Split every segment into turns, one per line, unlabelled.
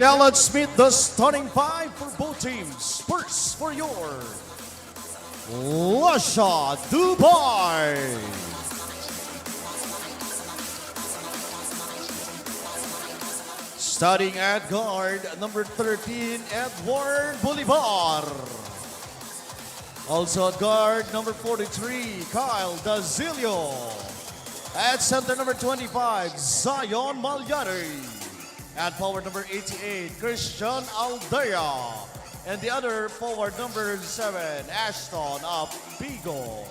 Now let's meet the starting five for both teams. First, for your Lasha Dubai. Starting at guard, number 13, Edward Bolivar. Also at guard, number 43, Kyle Dazilio. At center, number 25, Zion Malyari. At forward, number 88, Christian Aldea. And the other forward, number 7, Ashton Apigo.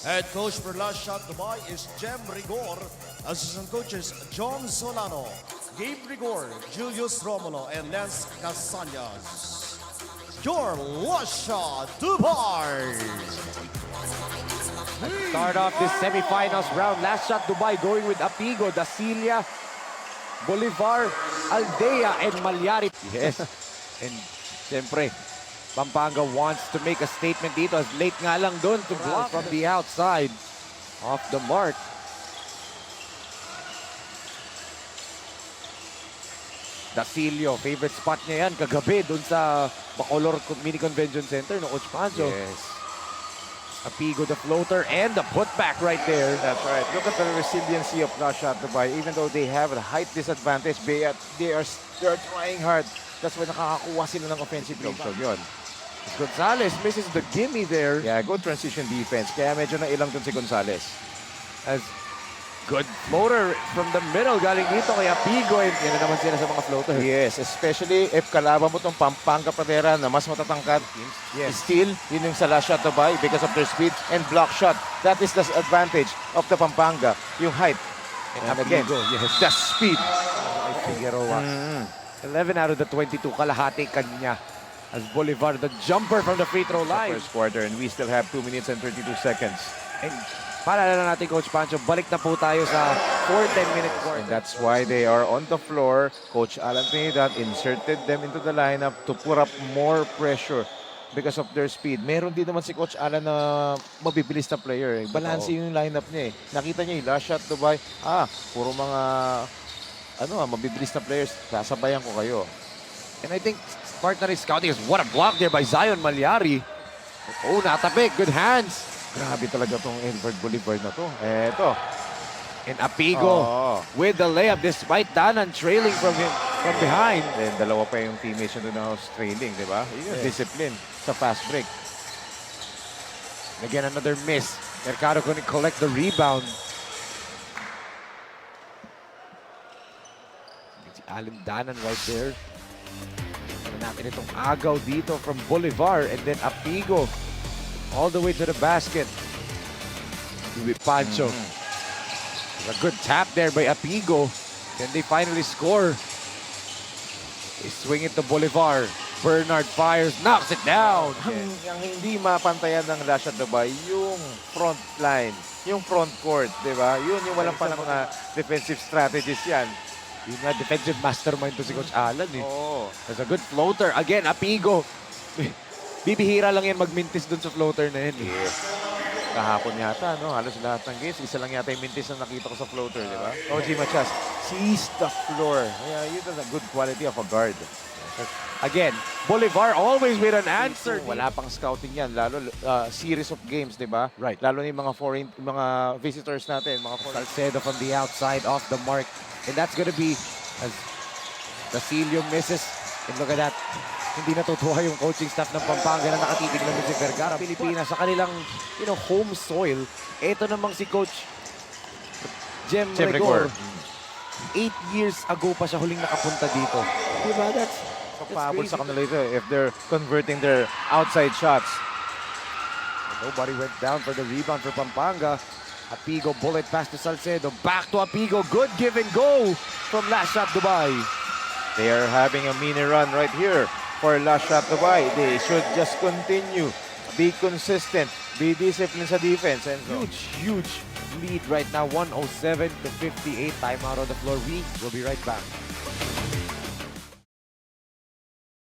Head coach for Lasha Dubai is Jem Rigor. Assistant coaches John Solano, Gabe Rigor, Julius Romulo, and Lance Casañas. Your Lasha Dubai.
Start off this semifinals round. Last shot Dubai going with Apigo, Dasilia, Bolivar, Aldea, and Malyari. Yes. And siyempre, Pampanga wants to make a statement dito as late nga lang doon to block from the outside. Off the mark. Dasilio, favorite spot niya yan kagabi doon sa Bacolor Mini Convention Center no Coach Pancho.
Yes.
Apigo the floater and the putback right there.
That's right. Look at the resiliency of Lasha Dubai. Even though they have a height disadvantage, they are trying hard. That's why nakakakuha sila ng offensive rebound. Yun.
Gonzalez misses the gimme there.
Yeah, good transition defense. Kaya medyo nailang dun si Gonzalez.
As good floater from the middle galing dito kay Apigo. And yan na naman sila sa mga floater.
Yes, especially if kalaban mo tong Pampanga Pradera na mas matatangkad.
Yes.
Still, yun yung sa Lasha Dubai because of their speed and block shot. That is the advantage of the Pampanga. Yung height. And again,
yes.
the speed.
Figueroa. 11 out of the 22 kalahati kanya. As Bolivar, the jumper from the free throw line.
First quarter and we still have 2 minutes and 32 seconds.
And paalala na natin, Coach Pancho, balik na po tayo sa 4-10-minute quarter.
And that's why they are on the floor. Coach Alan Trinidad inserted them into the lineup to put up more pressure because of their speed. Meron din naman si Coach Alan na mabibilis na player. Balance yung lineup niya eh. Nakita niya yung last shot Dubai. Puro mga mabibilis na players. Sasabayan ko kayo.
And I think partner is scouting is what a block there by Zion Malyari. Oh, natabik. Good hands.
Grabe talaga tong Edward Bolivar na to. Eto.
And Apigo with the layup despite Danan trailing from him from behind.
Then dalawa pa yung teammates yun doon na trailing, di ba? Yun yung discipline sa fast break.
Again, another miss. Mercado couldn't collect the rebound. Si Alan Danan right there. Ano natin itong agaw dito from Bolivar and then Apigo all the way to the basket. With Pancho. A good tap there by Apigo. Can they finally score? They swing it to Bolivar. Bernard fires, knocks it down.
Ang hindi mapantayan ng Lasha Dubai, yung front line, yung front court, di ba? Yun yung walang pa mga defensive strategies yan.
Yung nga, defensive mastermind to si Coach Alan eh.
Oo.
There's a good floater. Again, Apigo. Bibihira lang yan magmintis dun sa floater na yun.
Yes. Kahapon yata, no? Halos lahat ng games. Isa lang yata yung mintis na nakita ko sa floater, di ba? OG Machas sees the floor. Yeah, yun is a good quality of a guard.
Again, Bolivar always with an answer.
Wala pang scouting yan, lalo series of games, di ba?
Right.
Lalo na yung mga foreign, mga visitors natin, mga foreign.
Salcedo from the outside, off the mark. And that's gonna be as Basilio misses. And look at that. Hindi natutuwa yung coaching staff ng Pampanga na nakatitig lang si Vergara. Pilipinas sa kanilang home soil. Ito namang si Coach Jem Rigor. 8 years ago pa siya huling nakapunta dito. Diba? That's
Pahabol sa kanila ito if they're converting their outside shots.
Nobody went down for the rebound for Pampanga. Apigo bullet pass to Salcedo. Back to Apigo. Good give and go from Last Shot Dubai.
They are having a mini run right here for Lasha Dubai. They should just continue. Be consistent. Be disciplined sa defense. And
Huge lead right now. 107 to 58. Time out on the floor. We will be right back.